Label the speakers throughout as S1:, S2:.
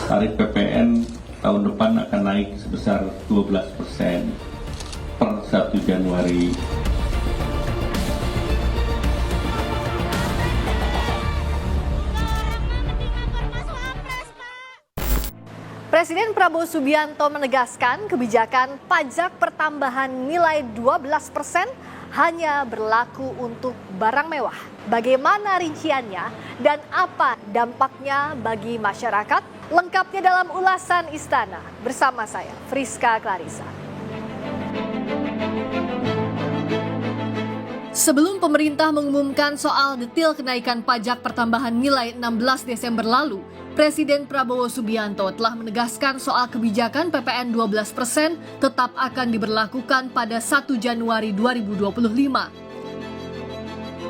S1: tarif PPN tahun depan akan naik sebesar 12% per 1 Januari.
S2: Presiden Prabowo Subianto menegaskan kebijakan pajak pertambahan nilai 12% hanya berlaku untuk barang mewah. Bagaimana rinciannya dan apa dampaknya bagi masyarakat? Lengkapnya dalam ulasan Istana bersama saya, Friska Clarissa. Sebelum pemerintah mengumumkan soal detail kenaikan pajak pertambahan nilai 16 Desember lalu, Presiden Prabowo Subianto telah menegaskan soal kebijakan PPN 12% tetap akan diberlakukan pada 1 Januari 2025.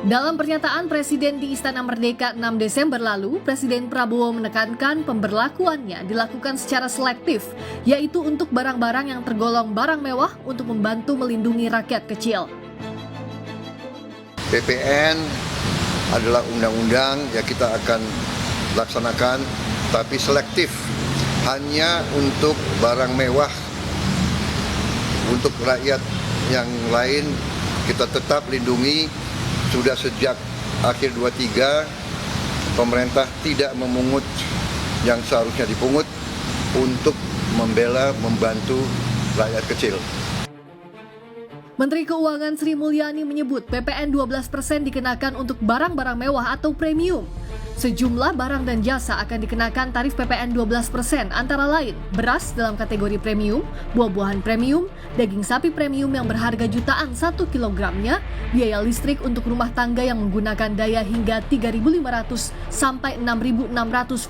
S2: Dalam pernyataan Presiden di Istana Merdeka 6 Desember lalu, Presiden Prabowo menekankan pemberlakuannya dilakukan secara selektif, yaitu untuk barang-barang yang tergolong barang mewah untuk membantu melindungi rakyat kecil.
S3: PPN adalah undang-undang yang kita akan laksanakan, tapi selektif, hanya untuk barang mewah. Untuk rakyat yang lain kita tetap lindungi. Sudah sejak akhir 23 pemerintah tidak memungut yang seharusnya dipungut untuk membela, membantu rakyat kecil.
S2: Menteri Keuangan Sri Mulyani menyebut PPN 12% dikenakan untuk barang-barang mewah atau premium. Sejumlah barang dan jasa akan dikenakan tarif PPN 12%, antara lain beras dalam kategori premium, buah-buahan premium, daging sapi premium yang berharga jutaan 1 kilogramnya, biaya listrik untuk rumah tangga yang menggunakan daya hingga 3.500 sampai 6.600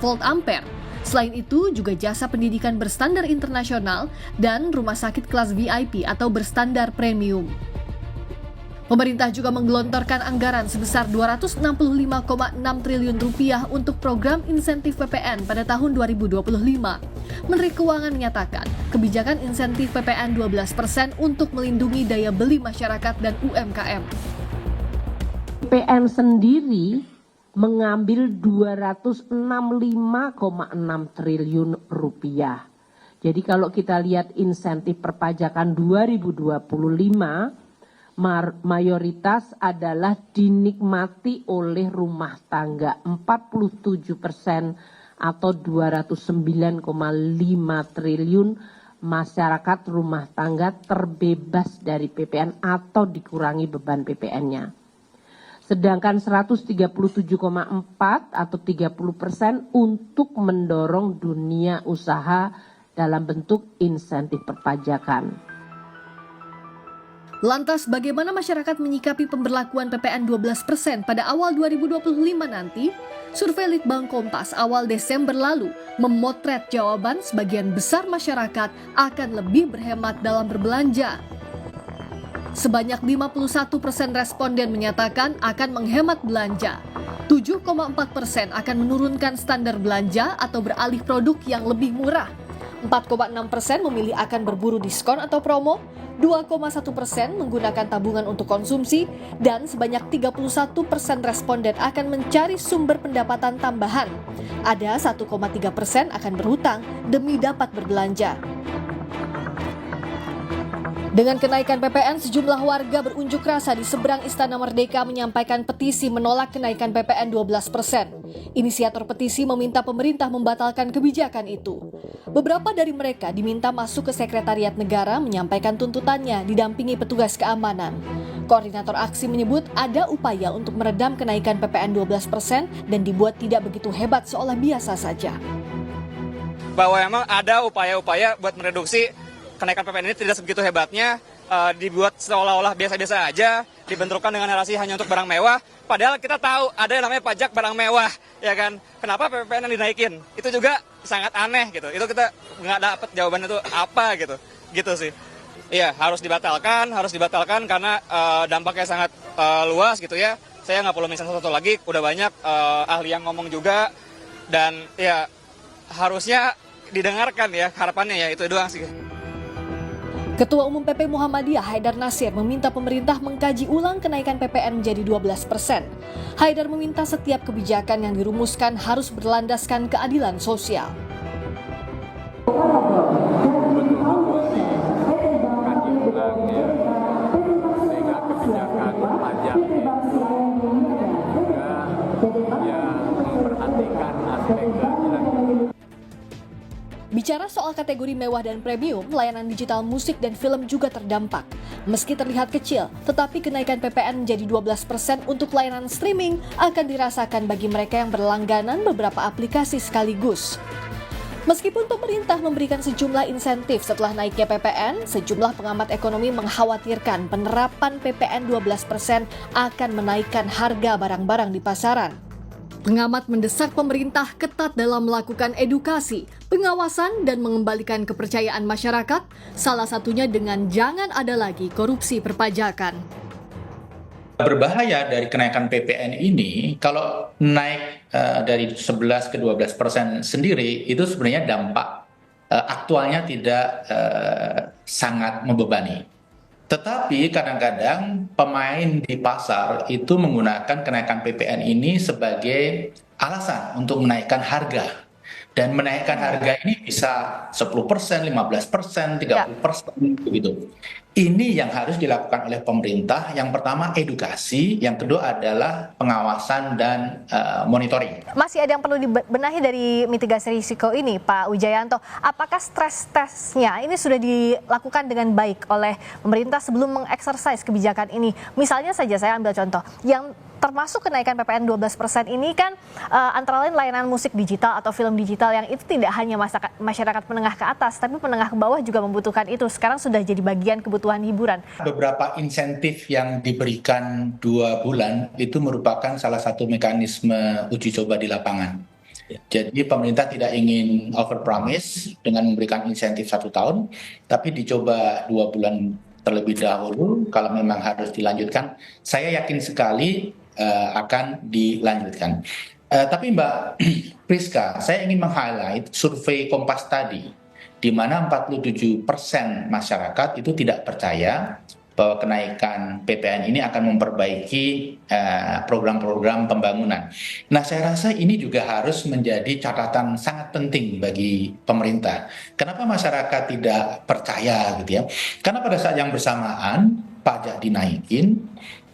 S2: volt ampere. Selain itu, juga jasa pendidikan berstandar internasional dan rumah sakit kelas VIP atau berstandar premium. Pemerintah juga menggelontorkan anggaran sebesar Rp265,6 triliun untuk program insentif PPN pada tahun 2025. Menteri Keuangan menyatakan kebijakan insentif PPN 12% untuk melindungi daya beli masyarakat dan UMKM.
S4: PPN sendiri mengambil Rp265,6 triliun. Jadi kalau kita lihat insentif perpajakan 2025, mayoritas adalah dinikmati oleh rumah tangga 47% atau 209,5 triliun masyarakat rumah tangga terbebas dari PPN atau dikurangi beban PPN-nya. Sedangkan 137,4 atau 30% untuk mendorong dunia usaha dalam bentuk insentif perpajakan.
S2: Lantas bagaimana masyarakat menyikapi pemberlakuan PPN 12% pada awal 2025 nanti? Survei Litbang Kompas awal Desember lalu memotret jawaban sebagian besar masyarakat akan lebih berhemat dalam berbelanja. Sebanyak 51% responden menyatakan akan menghemat belanja. 7,4% akan menurunkan standar belanja atau beralih produk yang lebih murah. 4,6% memilih akan berburu diskon atau promo, 2,1% menggunakan tabungan untuk konsumsi, dan sebanyak 31% responden akan mencari sumber pendapatan tambahan. Ada 1,3% akan berhutang demi dapat berbelanja. Dengan kenaikan PPN, sejumlah warga berunjuk rasa di seberang Istana Merdeka menyampaikan petisi menolak kenaikan PPN 12%. Inisiator petisi meminta pemerintah membatalkan kebijakan itu. Beberapa dari mereka diminta masuk ke Sekretariat Negara menyampaikan tuntutannya didampingi petugas keamanan. Koordinator aksi menyebut ada upaya untuk meredam kenaikan PPN 12% dan dibuat tidak begitu hebat seolah biasa saja.
S5: Bahwa memang ada upaya-upaya buat mereduksi kenaikan PPN ini tidak sebegitu hebatnya, dibuat seolah-olah biasa-biasa aja, dibenturkan dengan narasi hanya untuk barang mewah, padahal kita tahu ada yang namanya pajak barang mewah, ya kan? Kenapa PPN yang dinaikin? Itu juga sangat aneh gitu. Itu kita nggak dapat jawaban itu apa gitu sih. Iya, harus dibatalkan karena dampaknya sangat luas gitu ya. Saya nggak perlu mention satu lagi, udah banyak ahli yang ngomong juga, dan ya harusnya didengarkan ya, harapannya ya itu doang sih.
S2: Ketua Umum PP Muhammadiyah Haidar Nasir meminta pemerintah mengkaji ulang kenaikan PPN menjadi 12%. Haidar meminta setiap kebijakan yang dirumuskan harus berlandaskan keadilan sosial. Bicara soal kategori mewah dan premium, layanan digital musik dan film juga terdampak. Meski terlihat kecil, tetapi kenaikan PPN menjadi 12% untuk layanan streaming akan dirasakan bagi mereka yang berlangganan beberapa aplikasi sekaligus. Meskipun pemerintah memberikan sejumlah insentif setelah naiknya PPN, sejumlah pengamat ekonomi mengkhawatirkan penerapan PPN 12% akan menaikkan harga barang-barang di pasaran. Pengamat mendesak pemerintah ketat dalam melakukan edukasi, pengawasan, dan mengembalikan kepercayaan masyarakat, salah satunya dengan jangan ada lagi korupsi perpajakan.
S6: Berbahaya dari kenaikan PPN ini, kalau naik dari 11 ke 12% sendiri, itu sebenarnya dampak aktualnya tidak sangat membebani. Tetapi kadang-kadang pemain di pasar itu menggunakan kenaikan PPN ini sebagai alasan untuk menaikkan harga. Dan menaikkan harga ini bisa 10%, 15%, 30% begitu. Ini yang harus dilakukan oleh pemerintah. Yang pertama edukasi, yang kedua adalah pengawasan dan monitoring.
S7: Masih ada yang perlu dibenahi dari mitigasi risiko ini, Pak Wijayanto. Apakah stres testnya ini sudah dilakukan dengan baik oleh pemerintah sebelum mengeksersis kebijakan ini? Misalnya saja saya ambil contoh, yang termasuk kenaikan PPN 12% ini kan antara lain layanan musik digital atau film digital yang itu tidak hanya masyarakat menengah ke atas, tapi menengah ke bawah juga membutuhkan itu. Sekarang sudah jadi bagian kebutuhan hiburan.
S6: Beberapa insentif yang diberikan 2 bulan itu merupakan salah satu mekanisme uji coba di lapangan. Jadi pemerintah tidak ingin overpromise dengan memberikan insentif 1 tahun, tapi dicoba 2 bulan terlebih dahulu. Kalau memang harus dilanjutkan, saya yakin sekali akan dilanjutkan. Tapi Mbak Priska, saya ingin meng-highlight survei Kompas tadi, di mana 47% masyarakat itu tidak percaya bahwa kenaikan PPN ini akan memperbaiki program-program pembangunan. Nah, saya rasa ini juga harus menjadi catatan sangat penting bagi pemerintah. Kenapa masyarakat tidak percaya gitu ya? Karena pada saat yang bersamaan pajak dinaikin,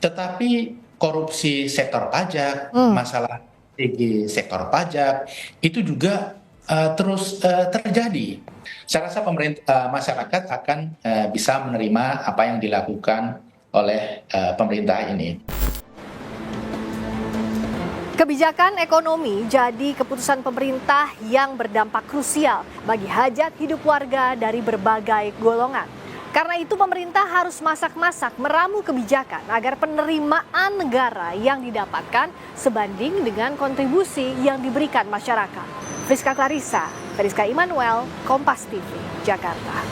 S6: tetapi korupsi sektor pajak, masalah strategi sektor pajak itu juga terus terjadi. Saya rasa masyarakat akan bisa menerima apa yang dilakukan oleh pemerintah ini.
S7: Kebijakan ekonomi jadi keputusan pemerintah yang berdampak krusial bagi hajat hidup warga dari berbagai golongan. Karena itu pemerintah harus masak-masak meramu kebijakan agar penerimaan negara yang didapatkan sebanding dengan kontribusi yang diberikan masyarakat. Friska Clarissa, Friska Immanuel, Kompas TV, Jakarta.